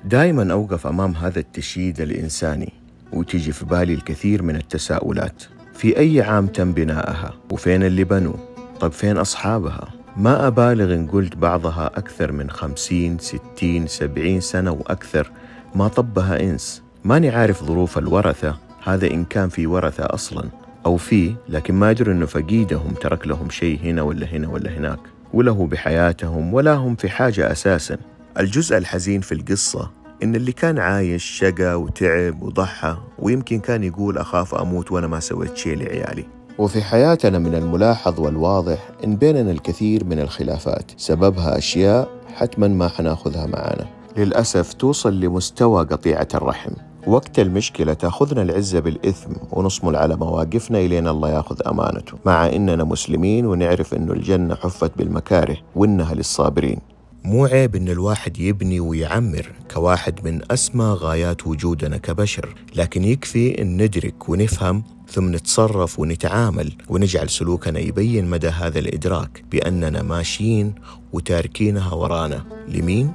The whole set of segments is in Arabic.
دائما أوقف أمام هذا التشييد الإنساني وتجي في بالي الكثير من التساؤلات. في أي عام تم بنائها؟ وفين اللي بنوا؟ طب فين أصحابها؟ ما أبالغ إن قلت بعضها أكثر من 50 60 70 سنة وأكثر ما طبها إنس. ماني عارف ظروف الورثة، هذا إن كان في ورثة أصلاً، أو فيه لكن ما أدري إنه فقيدهم ترك لهم شيء هنا ولا هنا ولا هناك، وله بحياتهم ولا هم في حاجة أساساً. الجزء الحزين في القصة إن اللي كان عايش شقى وتعب وضحى، ويمكن كان يقول أخاف أموت وأنا ما سويت شيء لعيالي. وفي حياتنا من الملاحظ والواضح إن بيننا الكثير من الخلافات سببها أشياء حتماً ما حناخذها معانا، للأسف توصل لمستوى قطيعة الرحم. وقت المشكلة تأخذنا العزة بالإثم ونصمل على مواقفنا إلينا الله يأخذ أمانته، مع إننا مسلمين ونعرف إنه الجنة حفت بالمكاره وإنها للصابرين. مو عيب إن الواحد يبني ويعمر كواحد من أسمى غايات وجودنا كبشر، لكن يكفي إن ندرك ونفهم ثم نتصرف ونتعامل ونجعل سلوكنا يبين مدى هذا الإدراك بأننا ماشيين وتاركينها ورانا. لمين؟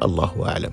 الله أعلم.